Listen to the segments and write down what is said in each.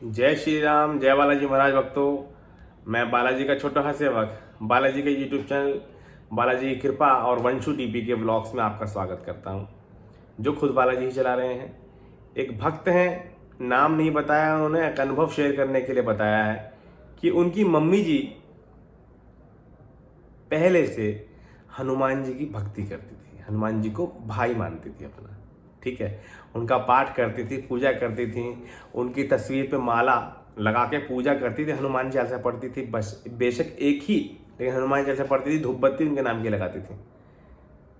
जय श्री राम, जय बालाजी महाराज भक्तों। मैं बालाजी का छोटा सा सेवक बालाजी के यूट्यूब चैनल बालाजी की कृपा और वंशु टीपी के व्लॉग्स में आपका स्वागत करता हूं, जो खुद बालाजी ही चला रहे हैं। एक भक्त हैं, नाम नहीं बताया उन्होंने, एक अनुभव शेयर करने के लिए बताया है कि उनकी मम्मी जी पहले से हनुमान जी की भक्ति करती थी, हनुमान जी को भाई मानती थी अपना। ठीक है, उनका पाठ करती थी, पूजा करती थी, उनकी तस्वीर पे माला लगा के पूजा करती थी, हनुमान चालीसा पढ़ती थी। बस बेशक एक ही, लेकिन हनुमान चालीसा पढ़ती थी, धूप बत्ती उनके नाम की लगाती थी।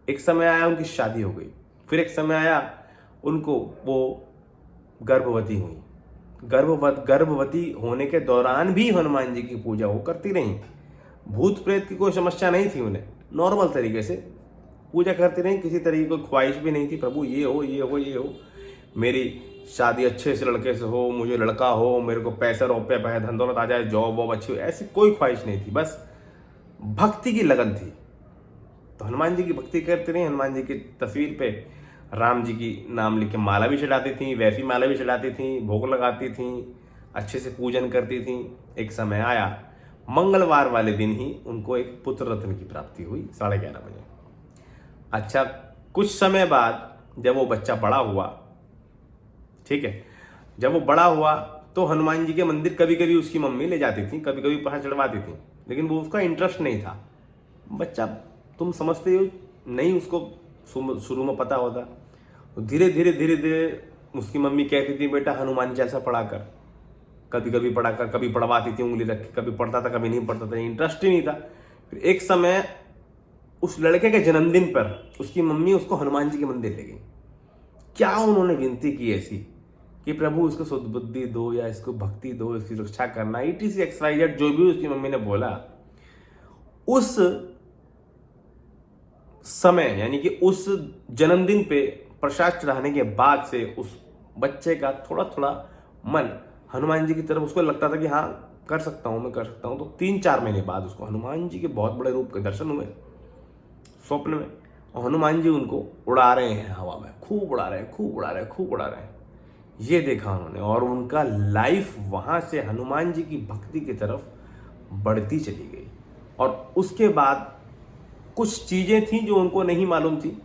एक समय आया उनकी शादी हो गई, फिर एक समय आया उनको वो गर्भवती हुई। गर्भवती होने के दौरान भी हनुमान जी की पूजा वो करती रहीं। भूत प्रेत की कोई समस्या नहीं थी उन्हें, नॉर्मल तरीके से पूजा करती रहीं। किसी तरीके की ख्वाहिश भी नहीं थी, प्रभु ये हो ये हो ये हो, मेरी शादी अच्छे से लड़के से हो, मुझे लड़का हो, मेरे को पैसा रुपये पैसा धन दौलत आ जाए, जॉब वॉब अच्छी हो, ऐसी कोई ख्वाहिश नहीं थी। बस भक्ति की लगन थी, तो हनुमान जी की भक्ति करती रहीं। हनुमान जी की तस्वीर पे राम जी की नाम लिख के माला भी चढ़ाती थी, वैसी माला भी चढ़ाती थी, भोग लगाती थी, अच्छे से पूजन करती थी। एक समय आया, मंगलवार वाले दिन ही उनको एक पुत्र रत्न की प्राप्ति हुई 11:30 बजे। अच्छा, कुछ समय बाद जब वो बच्चा बड़ा हुआ, ठीक है, जब वो बड़ा हुआ तो हनुमान जी के मंदिर कभी कभी उसकी मम्मी ले जाती थी, कभी कभी पहाड़ चढ़वाती थी, लेकिन वो उसका इंटरेस्ट नहीं था। बच्चा, तुम समझते हो नहीं, उसको शुरू में पता होता। धीरे धीरे धीरे धीरे उसकी मम्मी कहती थी, बेटा हनुमान चालीसा पढ़ा कर। कभी कभी पढ़ा कर, कभी पढ़वाती थी उंगली रख के, कभी पढ़ता था कभी नहीं पढ़ता था, इंटरेस्ट ही नहीं था। फिर एक समय उस लड़के के जन्मदिन पर उसकी मम्मी उसको हनुमान जी के मंदिर ले गई। क्या उन्होंने विनती की ऐसी कि प्रभु इसको शुद्ध बुद्धि दो, या इसको भक्ति दो, इसकी रक्षा करना, ETC XYZ जो भी उसकी मम्मी ने बोला। उस समय यानी कि उस जन्मदिन पे प्रसाद चढ़ाने के बाद से उस बच्चे का थोड़ा थोड़ा मन हनुमान जी की तरफ, उसको लगता था कि हाँ कर सकता हूँ, मैं कर सकता हूँ। तो 3-4 महीने बाद उसको हनुमान जी के बहुत बड़े रूप के दर्शन हुए स्वप्न में, और हनुमान जी उनको उड़ा रहे हैं हवा में, खूब उड़ा रहे हैं, खूब उड़ा रहे हैं, खूब उड़ा रहे हैं। ये देखा उन्होंने, और उनका लाइफ वहाँ से हनुमान जी की भक्ति की तरफ बढ़ती चली गई। और उसके बाद कुछ चीज़ें थी जो उनको नहीं मालूम थी।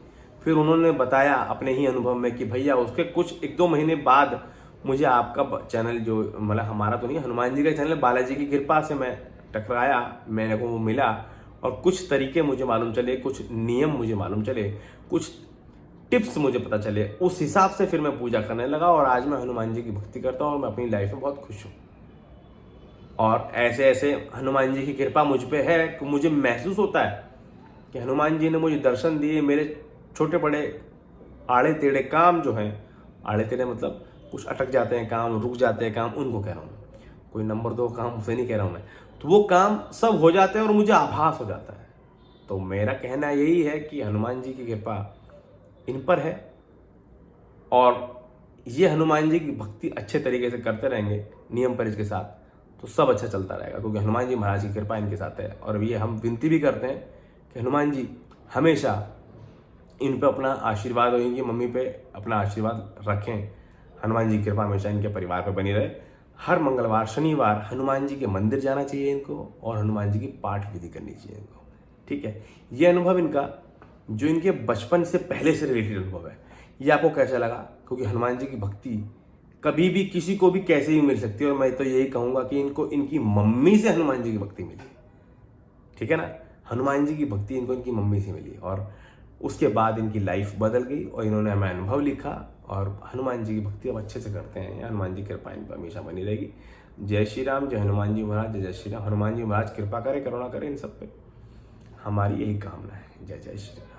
फिर उन्होंने बताया अपने ही अनुभव में कि भैया उसके कुछ 1-2 महीने बाद मुझे आपका चैनल, जो मतलब हमारा तो नहीं, हनुमान जी का चैनल, बालाजी की कृपा से मैं टकराया, मेरे को वो मिला, और कुछ तरीके मुझे मालूम चले, कुछ नियम मुझे मालूम चले, कुछ टिप्स मुझे पता चले। उस हिसाब से फिर मैं पूजा करने लगा, और आज मैं हनुमान जी की भक्ति करता हूँ और मैं अपनी लाइफ में बहुत खुश हूँ। और ऐसे ऐसे हनुमान जी की कृपा मुझ पे है कि मुझे महसूस होता है कि हनुमान जी ने मुझे दर्शन दिए। मेरे छोटे बड़े आड़े टेढ़े काम जो हैं, आड़े टेढ़े मतलब कुछ अटक जाते हैं काम, रुक जाते हैं काम, उनको कह रहा हूँ मैं, कोई नंबर 2 काम उसे नहीं कह रहा हूँ मैं, तो वो काम सब हो जाते हैं और मुझे आभास हो जाता है। तो मेरा कहना यही है कि हनुमान जी की कृपा इन पर है, और ये हनुमान जी की भक्ति अच्छे तरीके से करते रहेंगे नियम पर इसके साथ, तो सब अच्छा चलता रहेगा, क्योंकि हनुमान जी महाराज की कृपा इनके साथ है। और ये हम विनती भी करते हैं कि हनुमान जी हमेशा इन पे अपना आशीर्वाद, और इनकी मम्मी पे अपना आशीर्वाद रखें। हनुमान जी की कृपा हमेशा इनके परिवार पे बनी रहे। हर मंगलवार शनिवार हनुमान जी के मंदिर जाना चाहिए इनको, और हनुमान जी की पाठ विधि करनी चाहिए इनको। ठीक है, ये अनुभव इनका जो इनके बचपन से पहले से रिलेटेड अनुभव है, ये आपको कैसा लगा? क्योंकि हनुमान जी की भक्ति कभी भी किसी को भी कैसे भी मिल सकती है, और मैं तो यही कहूँगा कि इनको इनकी मम्मी से हनुमान जी की भक्ति मिली। ठीक है ना, हनुमान जी की भक्ति इनको इनकी मम्मी से मिली, और उसके बाद इनकी लाइफ बदल गई, और इन्होंने हमें अनुभव लिखा, और हनुमान जी की भक्ति अब अच्छे से करते हैं। हनुमान जी की कृपा इन पर हमेशा बनी रहेगी। जय श्री राम, जय हनुमान जी महाराज, जय श्री राम। हनुमान जी महाराज कृपा करे, करुणा करे इन सब पे, हमारी यही कामना है। जय जय श्री राम।